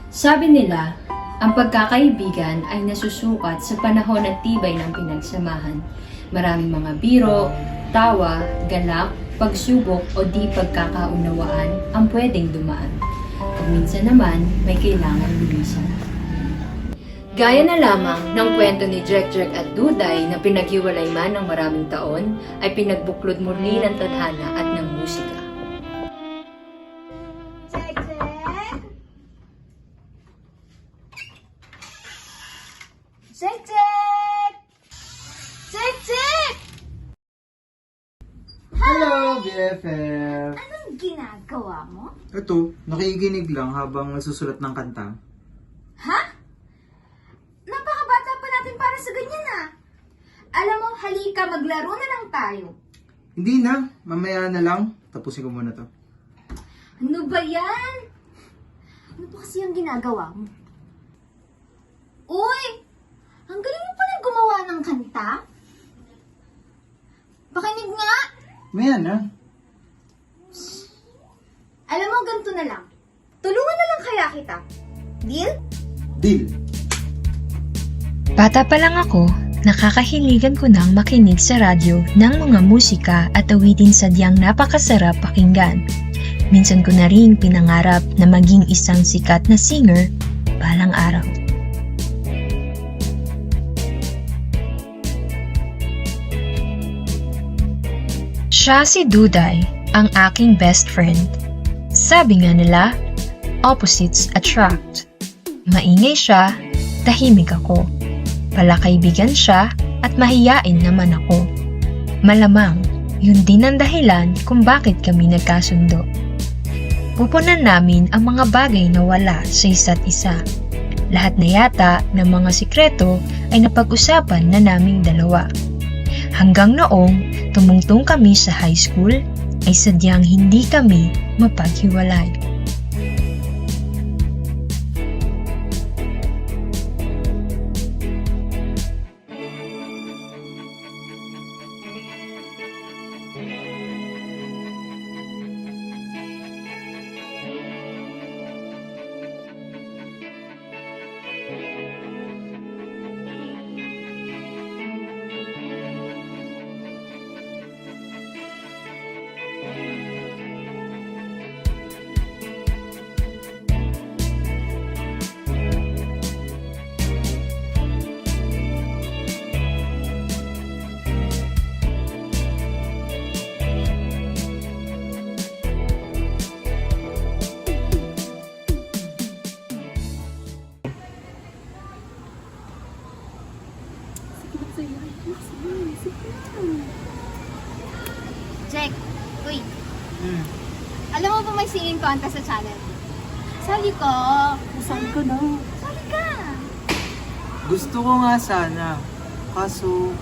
Sabi nila, ang pagkakaibigan ay nasusukat sa panahon at tibay ng pinagsamahan. Maraming mga biro, tawa, galak, pagsubok o di pagkakaunawaan ang pwedeng dumaan. At minsan naman, may kailangan lumisan. Gaya na lamang ng kwento ni Jek at Duday na pinaghiwalay man ng maraming taon, ay pinagbuklod muli ng tadhana at ng musika. Jek! Hello, BFF! Anong ginagawa mo? Ito, nakikinig lang habang nasusulat ng kanta. Ha? Napakabata pa natin para sa ganyan ah. Alam mo, halika, maglaro na lang tayo. Hindi na, mamaya na lang. Tapusin ko muna to. Ano ba yan? Ano ba kasi ang ginagawa mo? Uy! Ang galing mo palang gumawa ng kanta. Pakinig nga! Maya na. Alam mo, ganito na lang. Tulungan na lang kaya kita. Deal? Deal! Bata pa lang ako, nakakahiligan ko nang makinig sa radyo ng mga musika at awitin sadyang napakasarap pakinggan. Minsan ko na rin pinangarap na maging isang sikat na singer balang araw. Siya si Duday, ang aking best friend. Sabi nga nila, opposites attract. Maingay siya, tahimik ako. Palakaibigan siya at mahiyain naman ako. Malamang, yun din ang dahilan kung bakit kami nagkasundo. Pupunan namin ang mga bagay na wala sa isa't isa. Lahat na yata ng mga sikreto ay napag-usapan na naming dalawa. Hanggang noong tumungtong kami sa high school, ay sadyang hindi kami mapaghiwalay. Jek, uy. Alam mo ba may singing contest sa channel? Sali ko. Saan ka na? Sali ka. Gusto ko nga sana, kaso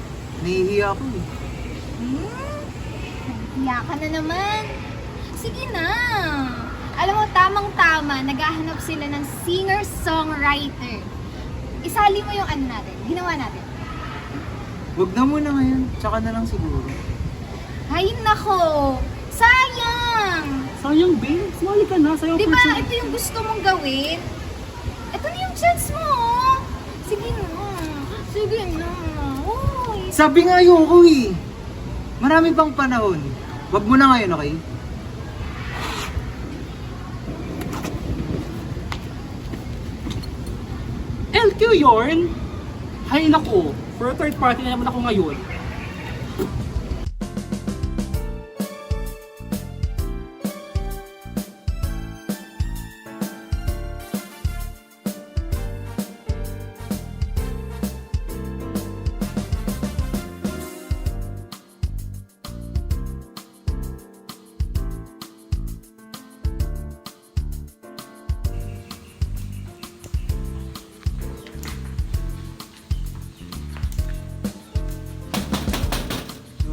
nahihiya ako eh. Hiya ka na naman. Sige na. Alam mo, tamang-tama, naghahanap sila ng singer-songwriter. Isali mo yung ano natin, ginawa natin. Wag na muna ngayon, tsaka na lang siguro. Ay, nako. Sayang. Sayang, babe. Sumali ka na. Sayang Di ba, opportunity. ito yung gusto mong gawin? Ito na yung chance mo. Oh. Sige na. Sige na. Uy. Sabi nga ayoko eh. Marami pang panahon. Wag mo na ngayon, okay? LQ Yorn? Hay nako. For a third party na naman ako ngayon.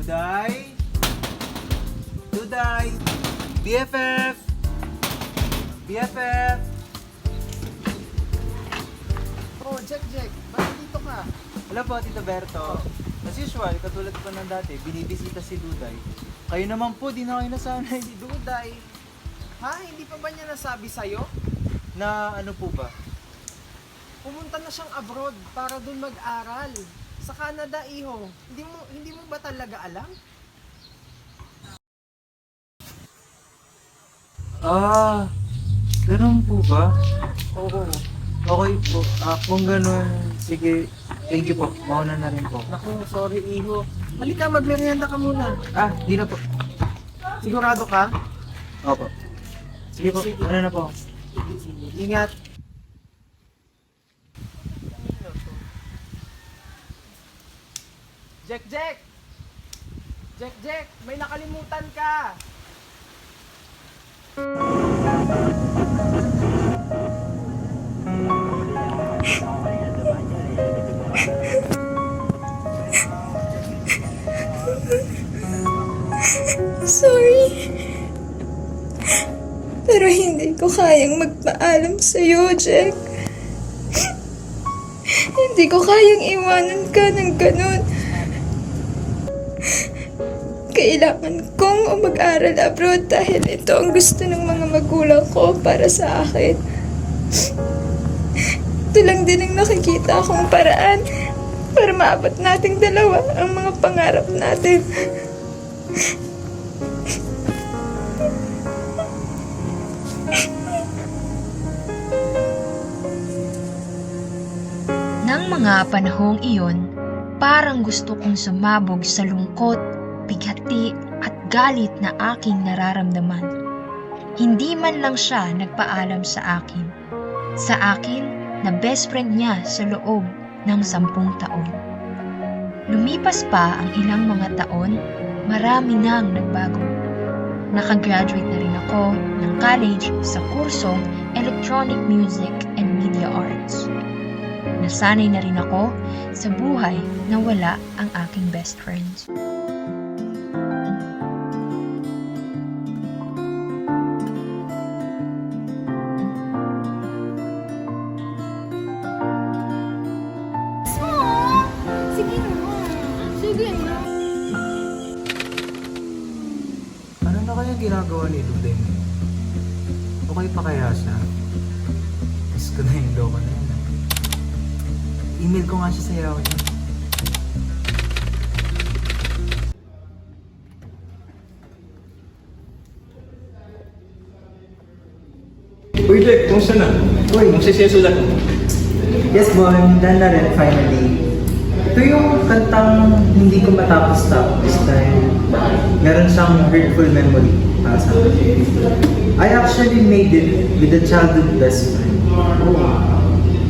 Duday? Duday? BFF? BFF? Oh, Jack. Bakit dito ka? Hello po, Tito Berto. As usual, katulad po ng dati, binibisita si Duday. Kayo naman po, di na kayo nasanay ni Duday. Ha? Hindi pa ba niya nasabi sa'yo? Na ano po ba? Pumunta na siyang abroad para dun mag-aral. Sa Canada, iho. Hindi mo ba talaga alam? Ah, ganun po ba? Oo. Okay po. Kung ganun, sige. Thank you po. Mauna na rin po. Naku, sorry, iho. Halika, magmerienda ka muna. Di na po. Sigurado ka? Opo. Sige po. Ano na po? Ingat. Jack, Jack! Jack, Jack! May nakalimutan ka! Sorry. Pero hindi ko kayang magpaalam sa'yo, Jack. Hindi ko kayang iwanan ka ng ganun. Kailangan kong mag-aral abroad dahil ito ang gusto ng mga magulang ko para sa akin. Ito lang din ang nakikita akong paraan para maabot nating dalawa ang mga pangarap natin. Nang mga panahong iyon, parang gusto kong sumabog sa lungkot, bigati at galit na aking nararamdaman. Hindi man lang siya nagpaalam sa akin. Sa akin na best friend niya sa loob ng 10 taon. Lumipas pa ang ilang mga taon, marami nang nagbago. Nakagraduate na rin ako ng college sa kursong Electronic Music and Media Arts. Nasanay na rin ako sa buhay na wala ang aking best friends. Sige na. Sige na. Ano na kaya ginagawa ni Duday? Okay pa kaya siya? Miss ko na yung loko na yun. Email ko nga siya sa yaw niya. Uy, Jack, kumusta na? Uy, kumusta siya sulat mo? Yes, Bon. Done na rin finally. Ito yung kantang hindi ko matapos-tapos dahil meron siyang hurtful memory para sa akin. I actually made it with a childhood best friend.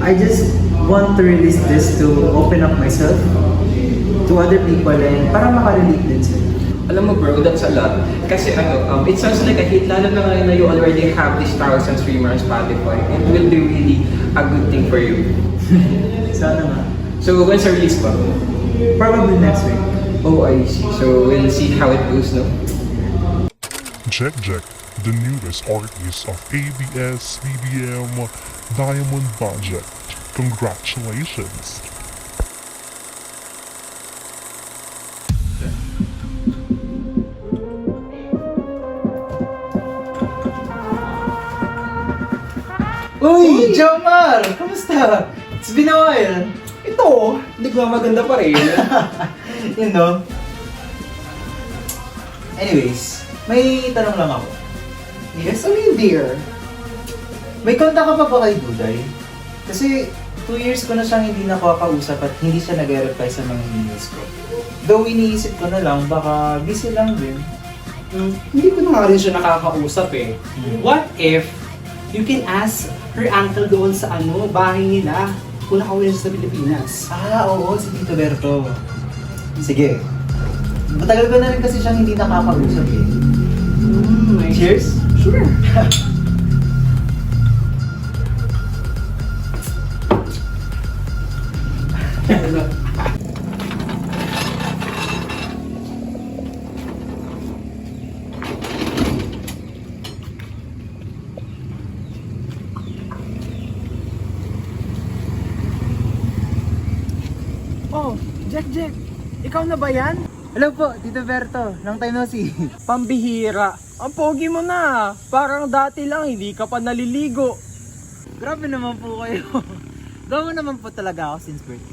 I just want to release this to open up myself to other people and para makarelate din sila. Alam mo bro, that's a lot. Kasi it sounds like a hit, lalo na ngayon na you already have this 1,000 streamer on Spotify. It will be really a good thing for you. Sana nga. So, when's the release ba? Probably next week. Oh, I see. So, we'll see how it goes, no? Jack Jack, the newest artist of ABS-CBN Diamond Project. Congratulations! Uy! Jomar! Kamusta? It's been a while. Ito, hindi ko maganda pa rin. You know? Anyways, may tanong lang ako. Yes, ano yun, dear? May kontak ka pa ba kay Duday? Kasi 2 years ko na siyang hindi nakakausap at hindi siya nag-reply sa mga emails ko. Though iniisip ko na lang, baka busy lang din. Hindi ko na nga rin siya nakakausap eh. What if you can ask her uncle doon sa bahay nila kung nakauwi siya sa Pilipinas? Oo, si Tito Berto. Sige. Matagal ko na rin kasi siyang hindi nakakausap eh. Cheers? Sure. Oh, Jack, ikaw na ba yan? Hello po, Tito Berto. Long time no see. Pambihira. Ang pogi mo na. Parang dati lang, hindi ka pa naliligo. Grabe naman po kayo. Gawa naman po talaga ako since birth.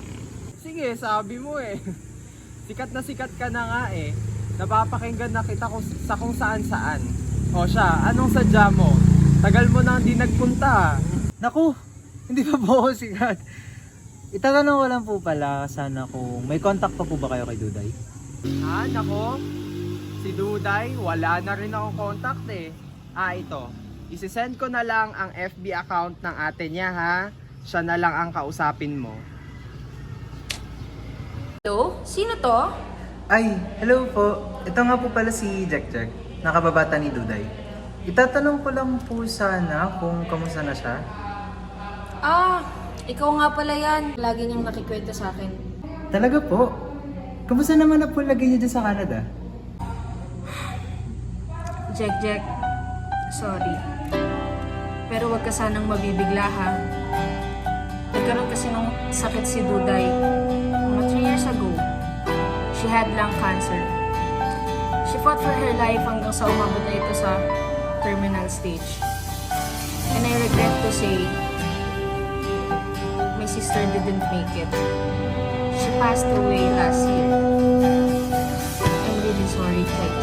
Sige, sabi mo eh. Sikat ka na nga eh. Napapakinggan na kita sa kung saan saan. O siya, anong sadya mo? Tagal mo nang di nagpunta. Naku, hindi pa po ako sikat. Itatanong ko lang po pala sana kung may contact pa po ba kayo kay Duday? Ah, nako. Si Duday, wala na rin akong contact eh. Ah, ito. Isisend ko na lang ang FB account ng ate niya ha. Siya na lang ang kausapin mo. Hello? Sino to? Ay, hello po. Ito nga po pala si Jack, nakababata ni Duday. Itatanong ko lang po sana kung kamusta na siya. Ah, ikaw nga pala yan. Lagi niyang nakikwento sa akin. Talaga po? Kamusta naman na po lagay niyo dyan sa Canada? Jack, sorry. Pero wag ka sanang mabibigla ha. Nagkaroon kasi ng sakit si Duday. Mga 3 years ago, she had lung cancer. She fought for her life hanggang sa umabot na ito sa terminal stage. And I regret to say, my sister didn't make it. She passed away last year. I'm really sorry, Jack.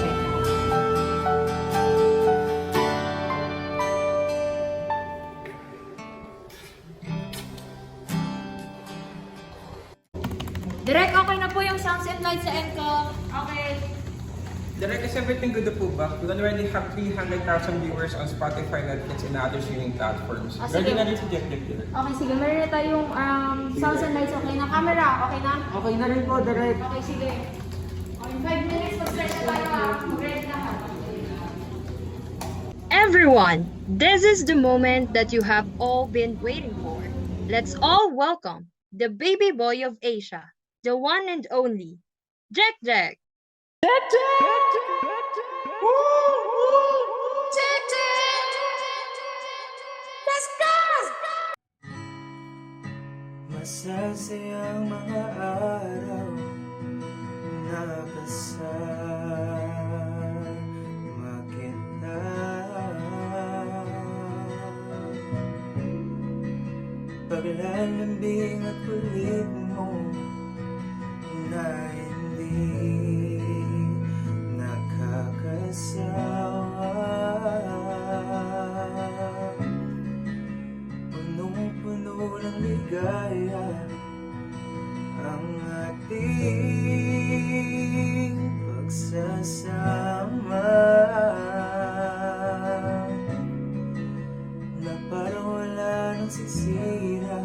Direk, okay na po yung sounds and lights sa end ko. Okay. Direct, is everything good po ba? We already have 300,000 viewers on Spotify, Netflix, and other streaming platforms. Ah, sige. Ready na rin si Jack Direct. Okay, sige. Meron na tayong sounds and lights. Okay na. Camera, okay na? Okay na rin po, direct. Okay, sige. Okay, in 5 minutes, mag-start na tayo ha. Mag-ready na ha. Everyone, this is the moment that you have all been waiting for. Let's all welcome the baby boy of Asia, the one and only, Jack. Masasayang mga araw na kasama kita. Paglalambing at kulit mo na hindi nakakasawa. Punong-puno ng ligaya ang ating pagsasama, na parang wala nang sisira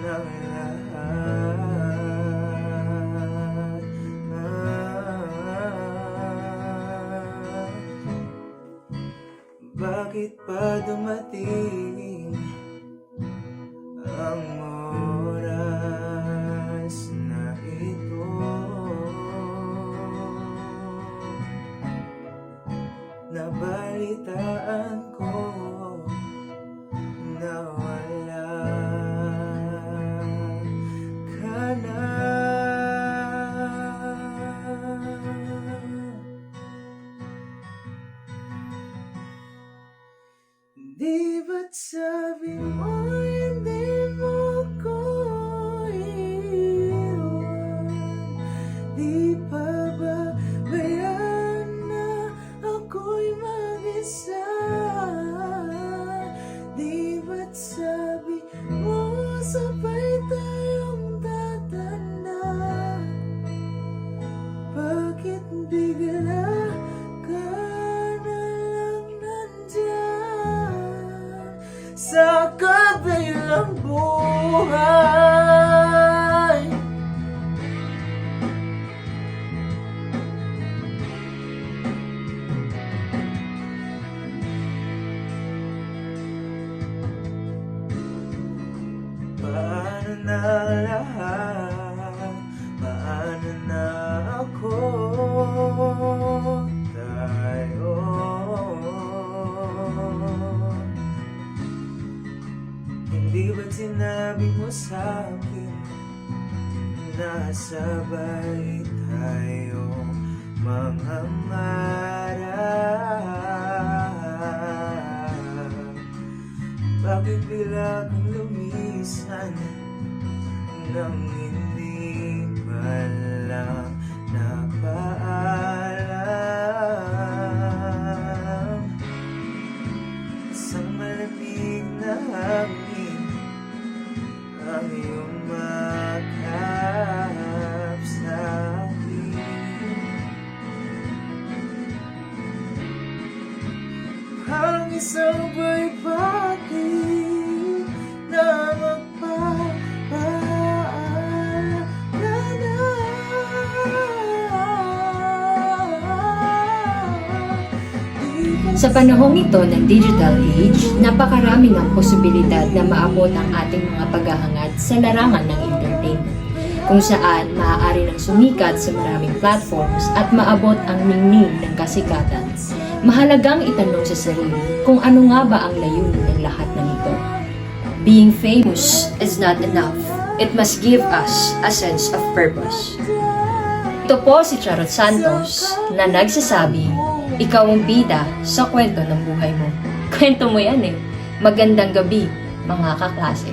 ng lahat. Bakit pa dumating ang oras na ito? Nabalitaan ko na wala ka na. Di ba't sabi mo hindi mo ko iwan? Di pa ba bayaan na ako'y mag-isa? Di ba't sabi mo sabay tayong tatanda? Bakit bigla ka na lang nandyan sa kabilang buhay? Paano na lahat? Paano na ako? Tayo hindi ba't sinabi mo sa'kin na sabay tayong mangangarap? minsan nang hindi pala napaalam. Isang malamig na hangin ang iyong maghap sa akin. Parang isang baybati na Sa panahong ito ng digital age, napakarami ng posibilidad na maabot ang ating mga paghahangad sa larangan ng entertainment, kung saan maaari nang sumikat sa maraming platforms at maabot ang ningning ng kasikatan. Mahalagang itanong sa sarili kung ano nga ba ang layunin ng lahat ng ito. Being famous is not enough. It must give us a sense of purpose. Ito po si Charot Santos na nagsasabi, ikaw ang bida sa kwento ng buhay mo. Kwento mo yan eh. Magandang gabi, mga kaklase.